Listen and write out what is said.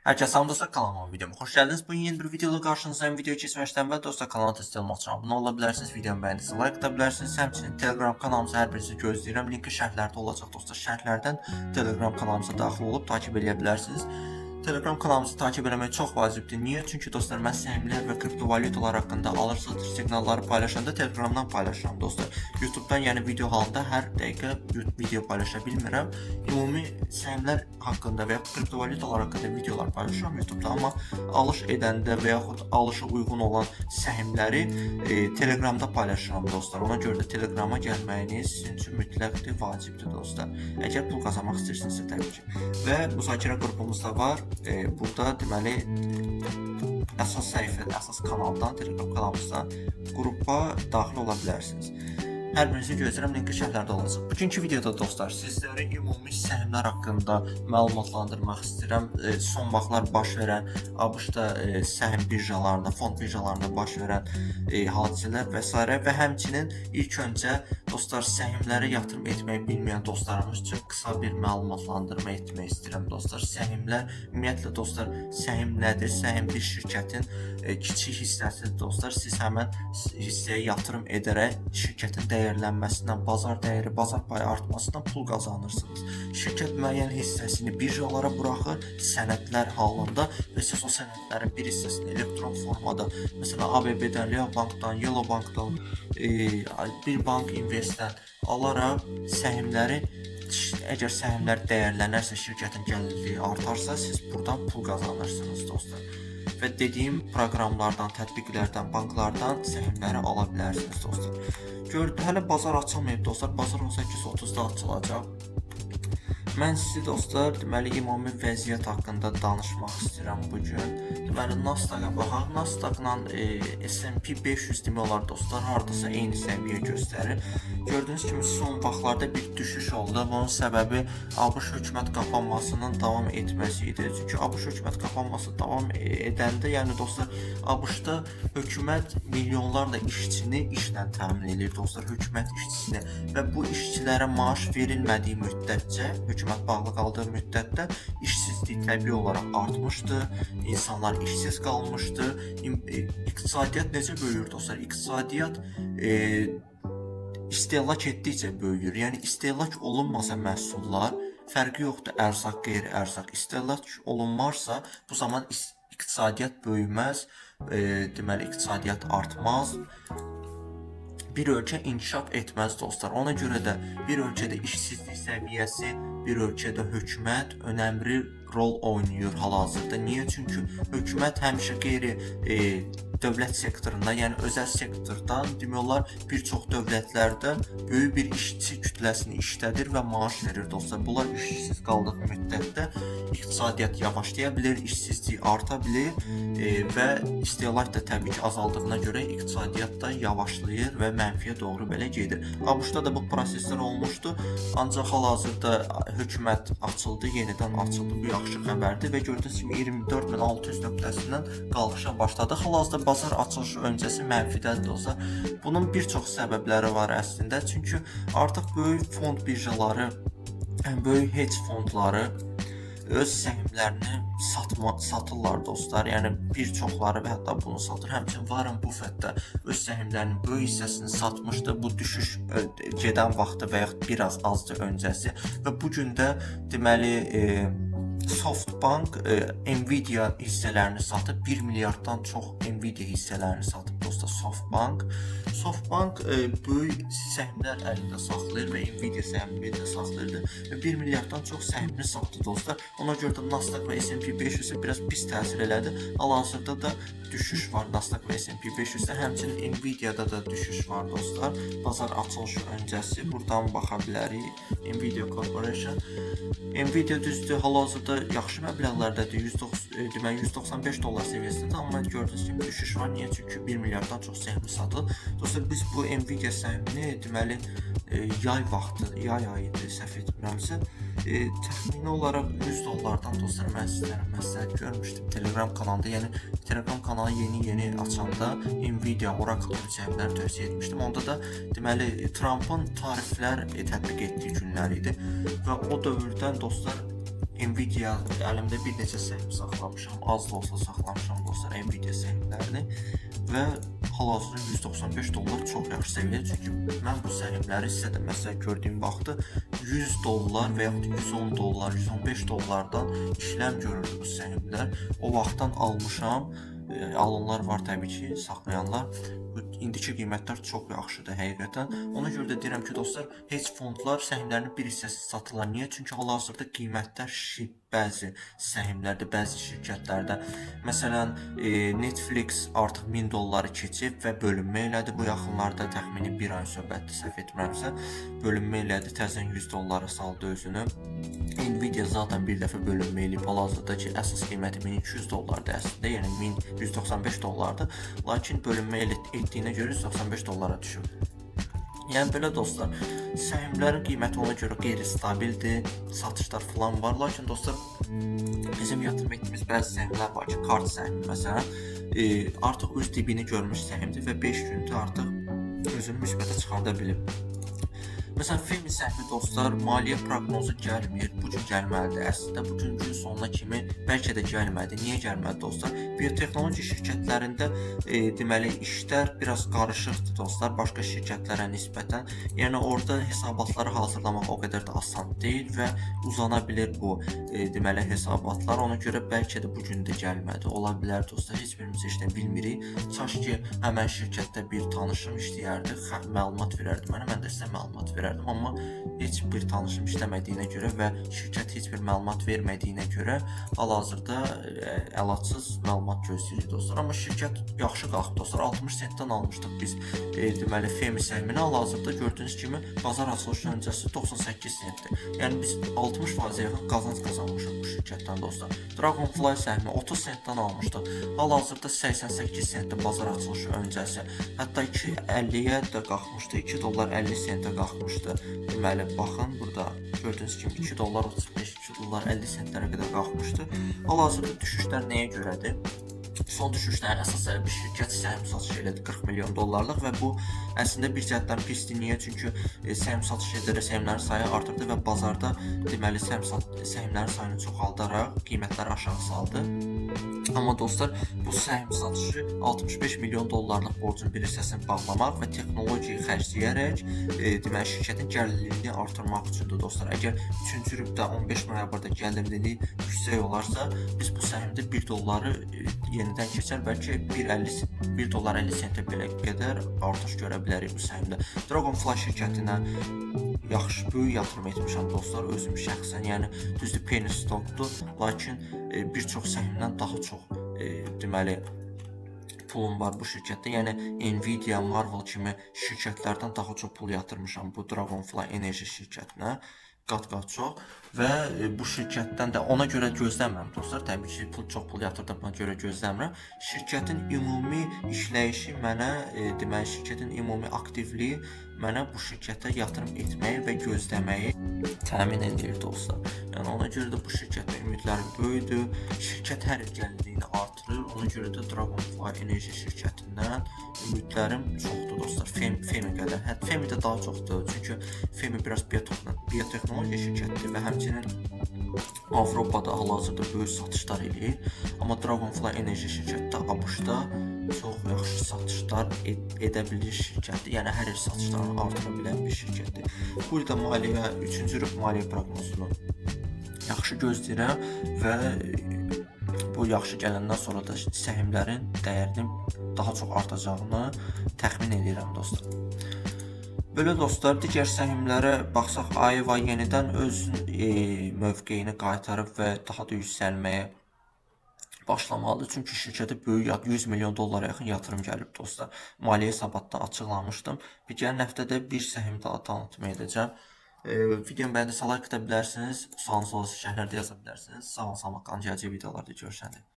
Herkese salam dostlar, kanalıma videoma hoş geldiniz. Bugün yeni bir videoda karşınızdayım. Videoyu geçmeden evvel dostlar, kanala destek olmak için abone olabilirsiniz. Videomu beğendiyseniz like atabilirsiniz. Həmçinin Telegram kanalımıza hər birinizi gözləyirəm. Linki şərhlərdə olacaq dostlar. Şərhlərdən Telegram kanalımıza daxil olub takip edə bilərsiniz. Telegram kanalımızı takip etmək çox vacibdir. Niyə? Çünki dostlar, mən səhmlər və kriptovalyutalar haqqında alır-satır siqnalları paylaşanda Telegramdan paylaşıram dostlar. YouTube'dan yəni video halında hər dəqiqə video paylaşa bilmirəm. Ümumi səhmlər haqqında və ya kriptovalyutalar haqqında videolar paylaşıram YouTube'da, amma alış edəndə və yaxud alışa uyğun olan səhmləri Telegramda paylaşıram dostlar. Ona görə də Telegrama gəlməyiniz sizin üçün mütləqdir, vacibdir dostlar. Əgər pul qazanmaq istəyirsinizsə təbii ki. Və müzakirə qrupumuz da var. Burada deməli əsas səhifədə, əsas kanaldan, Telegram kanalımızdan qrupa daxil ola bilərsiniz. Hər birinizi gözləyirəm, linki şərhlərdə olacaq. Bugünkü videoda dostlar, sizləri ümumi səhmlər haqqında məlumatlandırmaq istəyirəm. Son vaxtlar baş verən ABŞ-da səhm birjalarında, fond birjalarında baş verən hadisələr və s. və həmçinin ilk öncə dostlar, səhmlərə yatırım etməyi bilməyən dostlarımız üçün qısa bir məlumatlandırma etmək istəyirəm dostlar. Səhmlər, ümumiyyətlə dostlar, səhm nədir? Səhm bir şirkətin kiçik hissəsidir dostlar. Siz həmən hissəyə yatırım edərək şirkətin dəyərlənməsindən, bazar dəyəri, bazar payı artmasından pul qazanırsınız. Şirkət müəyyən hissəsini birjalara buraxır, sənədlər halında və siz o sənədlərin bir hissəsini elektron formada, məsələn ABB-dən, Real Bankdan, Yellow Bankdan, bir bank investdən alaraq səhmləri, əgər səhmlər dəyərlənərsə, şirkətin gəlirliyi artarsa, siz buradan pul qazanırsınız dostlar. Və dediyim proqramlardan, tətbiqlərdən, banklardan səhmləri ala bilərsiniz dostlar. Gördük, hələ bazar açılmayıb dostlar. Bazar 18:30-da açılacaq. Mən sizi dostlar, deməli ümumi vəziyyət haqqında danışmaq istəyirəm bugün. Deməli Nasdaq-a baxaq. Nasdaq-la S&P 500 demək olar dostlar, hardasa eyni səviyyə göstərir. Gördüyünüz kimi son vaxtlarda bir düşüş oldu. Bunun səbəbi ABŞ hökumət qapanmasının davam etməsi idi. Çünki ABŞ hökumət qapanması davam edəndə, yəni dostlar, ABŞ-da hökumət milyonlarla işçini işlə təmin edir dostlar, hökumət işçisini və bu işçilərə maaş verilmədiyi müddətcə, hökumət bağlı qaldığı müddətdə işsizlik təbii olaraq artmışdı, insanlar işsiz qalmışdı. İqtisadiyyat necə böyüyür dostlar? İqtisadiyyat istehlak etdikcə böyüyür. Yəni istehlak olunmasa məhsullar, fərqi yoxdur, ərzaq, qeyri-ərzaq. İstehlak olunmarsa, bu zaman iqtisadiyyat böyüməz, deməli iqtisadiyyat artmaz. Bir ölkə inkişaf etməz dostlar. Ona görə də bir ölkədə işsizlik səviyyəsi, bir ölkədə hökumət önəmli rol oynayır hal-hazırda. Niyə? Çünki hökumət həmişə dövlət sektorunda, yəni özəl sektordan, demək olar, bir çox dövlətlərdə böyük bir işçi kütləsini işlədir və maaş verir dostlar. Bunlar işsiz qaldığı müddətdə iqtisadiyyat yavaşlaya bilir, işsizlik arta bilir və istehlak da təbii ki azaldığına görə iqtisadiyyat da yavaşlayır və mənfiyə doğru belə gedir. ABŞ-da da bu proseslər olmuşdu, ancaq hal-hazırda hökumət açıldı, yenidən açıldı. Bu yaxşı xəbərdir və gördüyünüz kimi 24.600 nöqtəsindən qalxışa başladı. Hal-hazırda bazar açılışı öncəsi mənfidədir olsa, bunun bir çox səbəbləri var əslində. Çünki artıq böyük fond birjaları, böyük hedge fondları öz səhmlərini satırlar dostlar. Yəni bir çoxları və hətta bunu satır. Həmçinin Warren Buffett də öz səhmlərinin böyük hissəsini satmışdı. Bu düşüş gedən vaxtı və ya biraz azdır öncəsi və bu gün də deməli SoftBank Nvidia hissələrini satıb, 1 milyarddan çox Nvidia hissələrini satıb dostlar SoftBank. SoftBank böyük səhmlər əlində saxlayır və Nvidia səhmini də saxlayırdı və 1 milyarddan çox səhmini satdı dostlar. Ona görə də Nasdaq və S&P 500-ə biraz pis təsir elədi. Hal-hazırda da düşüş var Nasdaq və S&P 500-də, həmçinin Nvidia-da da düşüş var dostlar. Bazar açılışı öncəsi buradan baxa bilərik. Nvidia Corporation. Nvidia düzdür, hal-hazırda yaxşı məbləğlərdədir, deməli $195 səviyyəsində, amma gördüyünüz kimi düşüş var. Niyə? Çünki 1 milyarddan çox səhmi satılır. Dostlar, biz bu Nvidia səhmini deməli yay vaxtı, yay ayıdır, səhv etmirəmsə, təxmini olaraq $100 dostlar, mən sizlərə məsləhət görmüşdüm Telegram kanalında. Yəni Telegram kanalı yeni açanda Nvidia, Oracle səhmləri tövsiyə etmişdim. Onda da deməli Trump'ın tariflər tətbiq etdiyi günlər idi və o dövrdən dostlar Nvidia əlimdə bir neçə səhm saxlamışam, az da olsa saxlamışam dostlar Nvidia səhmlərini və hal-hazırda $195 çox yaxşı səviyyədir. Çünki mən bu səhmləri sizə də məsələn gördüyüm vaxtı $100 və yaxud $110, $115-dan işləm görürdü bu səhmlər. O vaxtdan almışam. Alınlar var təbii ki, saxlayanlar. İndiki qiymətlər çox yaxşıdır həqiqətən. Ona görə də deyirəm ki, dostlar, hedge fondlar səhmlərinin bir hissəsi satırlar. Niyə? Çünki hal-hazırda qiymətlər bəzi səhmlərdə, bəzi şirkətlərdə, məsələn, Netflix artıq $1000 keçib və bölünmə elədi. Bu yaxınlarda təxmini bir ay söhbətdir, səhv etmirəmsə, bölünmə elədi, təzən $100 saldı özünü. Nvidia zaten bir dəfə bölünmə eləyib, hal-hazırda ki, əsas qiyməti $1200-dır əslində, yəni $195-dır. Lakin bölünmə etdiyinə görə $195 düşüb. Yəni belə dostlar, səhmlərin qiyməti ona görə qeyri-stabildir, satışlar falan var. Lakin dostlar, bizim yatırım etdiyimiz bəzi səhmlər var ki, kart səhmi məsələn, artıq öz dibini görmüş səhmdir və 5 gündür artıq özünü müsbətə çıxarda bilib. Məsələn, Femi səhmi dostlar, maliyyə proqnozu gəlmir, bu gün gəlməlidir. Əslində, bu gün sonuna kimi bəlkə də gəlmədi. Niyə gəlmədi dostlar? Biotexnologiya şirkətlərində deməli işlər biraz qarışıqdır dostlar, başqa şirkətlərə nisbətən. Yəni orada hesabatları hazırlamaq o qədər də asan deyil və uzana bilər bu deməli hesabatlar. Ona görə bəlkə də bu gün də gəlmədi. Ola bilər dostlar, heç birimiz heç nə bilmirik. Çaş ki, həmən şirkətdə bir tanışım işləyərdi, məlumat verərdi mənə, mən də sizə məlumat verərdim. Amma heç bir tanışım işləmədiyinə görə və şirkət heç bir məlumat vermədiyinə görə hal-hazırda əlacsız məlumat gözləyirik dostlar. Amma şirkət yaxşı qalxıb dostlar. 60 sentdən almışdıq biz deməli Femi səhmini, hal-hazırda gördüyünüz kimi bazar açılışı öncəsi 98 sentdir. Yəni biz 60% yaxın qazanc qazanmışıq bu şirkətdən dostlar. Dragonfly səhmi 30 sentdən almışdıq. Hal-hazırda 88 sentdir bazar açılışı öncəsi. Hətta 2.50-yə də qalxmışdı, $2.50 qalxmışdı. Deməli, baxın, burada gördüyünüz kimi $2.35, $2.50 sentlərə qədər qalxmışdı. Hal-hazırda düşüşlər nəyə görədir? Son düşüşlərin əsas səbəbi şirkət səhm satışı elədi $40 milyon və bu əslində bir cəhətdən pisdir. Niyə? Çünki səhm satışı edərək səhmlərin sayı artırdı və bazarda deməli səhmlərin sayını çoxaldaraq qiymətləri aşağı saldı. Amma dostlar, bu səhm satışı $65 milyon borcun bir hissəsini bağlamaq və texnologiya xərcləyərək deməli şirkətin gəlirliyini artırmaq üçündür dostlar. Əgər 3-cü rübdə 15 noyabrda gəlirliliyi yüksək olarsa, biz bu səhmdə $1 yenidən keçər, bəlkə $1.50 belə qədər artış görə bilərik bu səhmdə. Dragonfly şirkətinə yaxşı böyük yatırım etmişəm dostlar, özüm şəxsən. Yəni düzdür, penny stockdur, lakin bir çox səhmdən daha çox deməli pulum var bu şirkətdə. Yəni Nvidia, Marvel kimi şirkətlərdən daha çox pul yatırmışam bu Dragonfly enerji şirkətinə. Qat-qat çox və bu şirkətdən də ona görə gözləmirəm dostlar. Təbii ki, çox pul yatırdığıma görə gözləmirəm. Şirkətin ümumi işləyişi mənə, deməli şirkətin ümumi aktivliyi mənə bu şirkətə yatırım etməyi və gözləməyi təmin edir dostlar. Yəni ona görə də bu şirkətdə ümidlərim böyükdür. Şirkət hər il gəlirliyini artırır. Ona görə də Dragonfly enerji şirkətindən ümidlərim çoxdur dostlar. Femi qədər. Hətta Femi də daha çoxdur. Çünki Femi biraz biotexnologiya şirkətidir və həmçinin Avropada hal-hazırda böyük satışlar eləyir. Amma Dragonfly enerji şirkəti ABŞ-da çox yaxşı satışlar edə bilir şirkətdir. Yəni hər il satışlarını artıra bilən bir şirkətdir. Burada maliyyə 3-cü rüb maliyyə proqnozunu yaxşı gözləyirəm və bu yaxşı gələndən sonra da səhmlərin dəyərinin daha çox artacağını təxmin edirəm dostlar. Belə dostlar, digər səhmlərə baxsaq, AEVA yenidən öz mövqeyini qaytarıb və daha da yüksəlməyə başlamalıdır. Çünki şirkətə böyük $100 milyon yaxın yatırım gəlib dostlar. Maliyyə hesabatda açıqlamışdım. Bir gələn həftədə bir səhmi daha tanıtma edəcəm. Videomu bəyəndiyinizsə like edə bilərsiniz. Sualınız olsa şərhlərdə yaza bilərsiniz. Sağ olun, gələcək videolarda görüşərik.